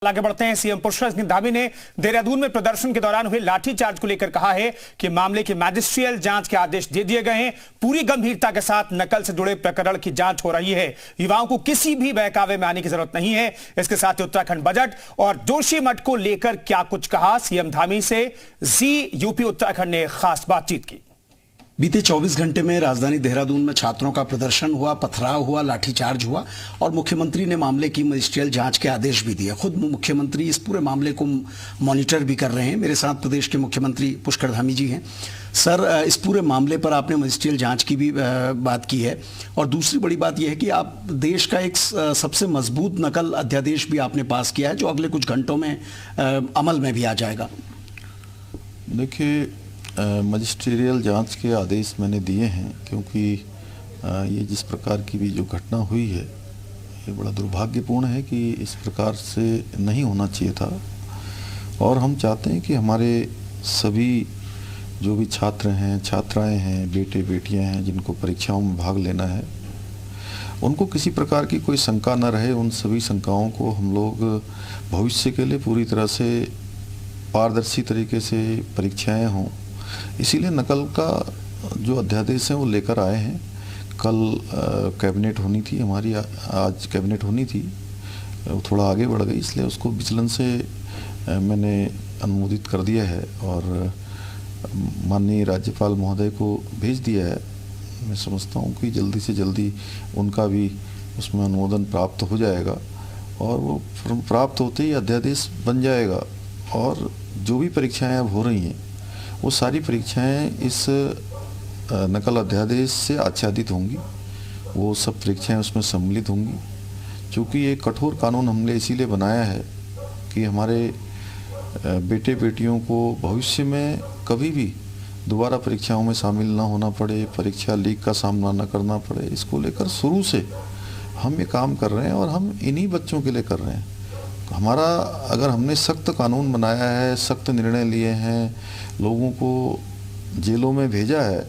आगे बढ़ते हैं। सीएम पुष्कर सिंह धामी ने देहरादून में प्रदर्शन के दौरान हुए लाठीचार्ज को लेकर कहा है कि मामले की मैजिस्ट्रियल जांच के आदेश दे दिए गए हैं। पूरी गंभीरता के साथ नकल से जुड़े प्रकरण की जांच हो रही है। युवाओं को किसी भी बहकावे में आने की जरूरत नहीं है। इसके साथ ही उत्तराखंड बजट और जोशीमठ को लेकर क्या कुछ कहा, सीएम धामी से जी यूपी उत्तराखंड ने खास बातचीत की। बीते 24 घंटे में राजधानी देहरादून में छात्रों का प्रदर्शन हुआ, पथराव हुआ, लाठीचार्ज हुआ और मुख्यमंत्री ने मामले की मजिस्ट्रियल जांच के आदेश भी दिए। खुद मुख्यमंत्री इस पूरे मामले को मॉनिटर भी कर रहे हैं। मेरे साथ प्रदेश के मुख्यमंत्री पुष्कर धामी जी हैं। सर, इस पूरे मामले पर आपने मजिस्ट्रियल जांच की भी बात की है और दूसरी बड़ी बात यह है कि आप देश का एक सबसे मजबूत नकल अध्यादेश भी आपने पास किया है जो अगले कुछ घंटों में अमल में भी आ जाएगा। देखिए, मजिस्ट्रियल जांच के आदेश मैंने दिए हैं क्योंकि ये जिस प्रकार की भी जो घटना हुई है ये बड़ा दुर्भाग्यपूर्ण है कि इस प्रकार से नहीं होना चाहिए था। और हम चाहते हैं कि हमारे सभी जो भी छात्र हैं, छात्राएं हैं, बेटे बेटियां हैं जिनको परीक्षाओं में भाग लेना है, उनको किसी प्रकार की कोई शंका न रहे। उन सभी शंकाओं को हम लोग भविष्य के लिए पूरी तरह से पारदर्शी तरीके से परीक्षाएं हों, इसीलिए नकल का जो अध्यादेश है वो लेकर आए हैं। कल कैबिनेट होनी थी हमारी, आज कैबिनेट होनी थी, थोड़ा आगे बढ़ गई, इसलिए उसको विचलन से मैंने अनुमोदित कर दिया है और माननीय राज्यपाल महोदय को भेज दिया है। मैं समझता हूँ कि जल्दी से जल्दी उनका भी उसमें अनुमोदन प्राप्त हो जाएगा और वो प्राप्त होते ही अध्यादेश बन जाएगा और जो भी परीक्षाएं अब हो रही हैं वो सारी परीक्षाएं इस नकल अध्यादेश से आच्छादित होंगी। वो सब परीक्षाएं उसमें सम्मिलित होंगी। चूँकि ये कठोर कानून हमने इसीलिए बनाया है कि हमारे बेटे बेटियों को भविष्य में कभी भी दोबारा परीक्षाओं में शामिल ना होना पड़े, परीक्षा लीक का सामना ना करना पड़े। इसको लेकर शुरू से हम ये काम कर रहे हैं और हम इन्हीं बच्चों के लिए कर रहे हैं। हमारा अगर हमने सख्त कानून बनाया है, सख्त निर्णय लिए हैं, लोगों को जेलों में भेजा है,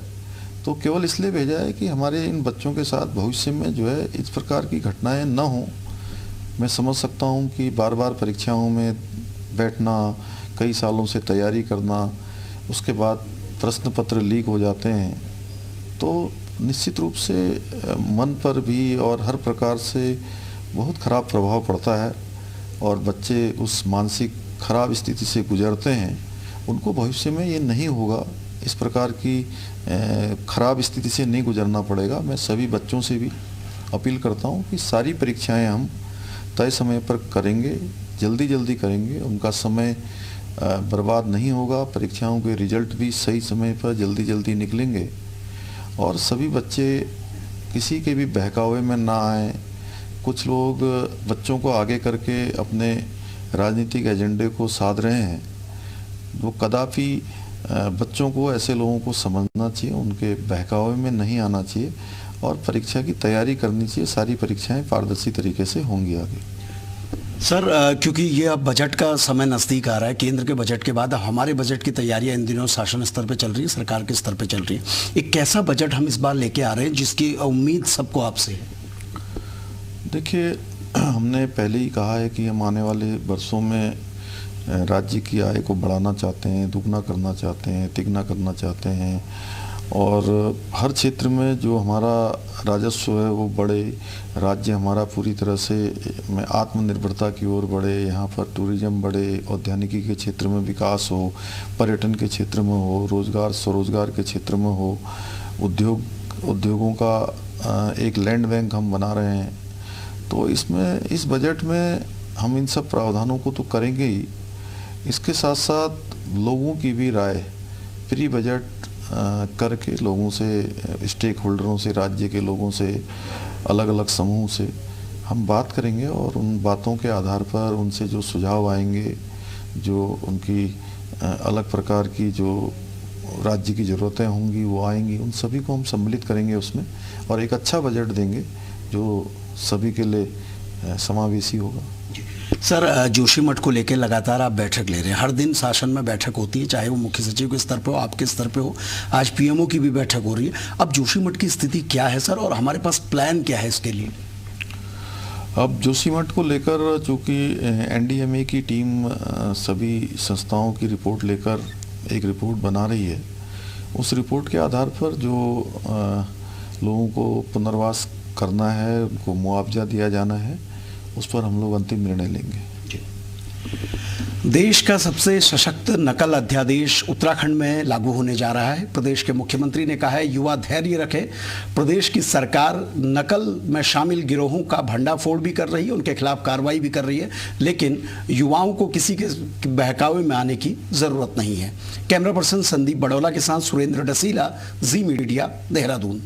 तो केवल इसलिए भेजा है कि हमारे इन बच्चों के साथ भविष्य में जो है इस प्रकार की घटनाएं न हों। मैं समझ सकता हूं कि बार बार परीक्षाओं में बैठना, कई सालों से तैयारी करना, उसके बाद प्रश्न पत्र लीक हो जाते हैं, तो निश्चित रूप से मन पर भी और हर प्रकार से बहुत ख़राब प्रभाव पड़ता है और बच्चे उस मानसिक खराब स्थिति से गुजरते हैं। उनको भविष्य में ये नहीं होगा, इस प्रकार की खराब स्थिति से नहीं गुजरना पड़ेगा। मैं सभी बच्चों से भी अपील करता हूँ कि सारी परीक्षाएं हम तय समय पर करेंगे, जल्दी जल्दी करेंगे, उनका समय बर्बाद नहीं होगा। परीक्षाओं के रिजल्ट भी सही समय पर जल्दी जल्दी निकलेंगे और सभी बच्चे किसी के भी बहकावे में ना आएँ। कुछ लोग बच्चों को आगे करके अपने राजनीतिक एजेंडे को साध रहे हैं, वो कदापि बच्चों को, ऐसे लोगों को समझना चाहिए, उनके बहकावे में नहीं आना चाहिए और परीक्षा की तैयारी करनी चाहिए। सारी परीक्षाएं पारदर्शी तरीके से होंगी आगे। सर, क्योंकि ये अब बजट का समय नज़दीक आ रहा है, केंद्र के बजट के बाद हमारे बजट की तैयारियां इन दिनों शासन स्तर पे चल रही है, सरकार के स्तर पे चल रही है। एक कैसा बजट हम इस बार लेके आ रहे हैं जिसकी उम्मीद सबको आपसे है? देखिए, हमने पहले ही कहा है कि हम आने वाले वर्षों में राज्य की आय को बढ़ाना चाहते हैं, दुगना करना चाहते हैं, तिगना करना चाहते हैं और हर क्षेत्र में जो हमारा राजस्व है वो बढ़े, राज्य हमारा पूरी तरह से आत्मनिर्भरता की ओर बढ़े, यहाँ पर टूरिज्म बढ़े, औद्यानिकी के क्षेत्र में विकास हो, पर्यटन के क्षेत्र में हो, रोजगार स्वरोजगार के क्षेत्र में हो, उद्योगों का एक लैंड बैंक हम बना रहे हैं। तो इसमें, इस बजट में हम इन सब प्रावधानों को तो करेंगे ही, इसके साथ साथ लोगों की भी राय प्री बजट करके लोगों से, स्टेक होल्डरों से, राज्य के लोगों से, अलग अलग समूह से हम बात करेंगे और उन बातों के आधार पर उनसे जो सुझाव आएंगे, जो उनकी अलग प्रकार की जो राज्य की ज़रूरतें होंगी वो आएंगी, उन सभी को हम सम्मिलित करेंगे उसमें और एक अच्छा बजट देंगे जो सभी के लिए समावेशी होगा। सर, जोशीमठ को लेकर लगातार आप बैठक ले रहे हैं, हर दिन शासन में बैठक होती है, चाहे वो मुख्य सचिव के स्तर पे हो, आपके स्तर पे हो, आज पीएमओ की भी बैठक हो रही है। अब जोशीमठ की स्थिति क्या है सर और हमारे पास प्लान क्या है इसके लिए? अब जोशीमठ को लेकर चूंकि एनडीएमए की टीम सभी संस्थाओं की रिपोर्ट लेकर एक रिपोर्ट बना रही है, उस रिपोर्ट के आधार पर जो लोगों को पुनर्वास करना है, उनको मुआवजा दिया जाना है, उस पर हम लोग अंतिम निर्णय लेंगे। देश का सबसे सशक्त नकल अध्यादेश उत्तराखंड में लागू होने जा रहा है। प्रदेश के मुख्यमंत्री ने कहा है, युवा धैर्य रखें। प्रदेश की सरकार नकल में शामिल गिरोहों का भंडाफोड़ भी कर रही है, उनके खिलाफ कार्रवाई भी कर रही है, लेकिन युवाओं को किसी के बहकावे में आने की जरूरत नहीं है। कैमरा पर्सन संदीप बड़ौला के साथ सुरेंद्र डसीला, जी मीडिया, देहरादून।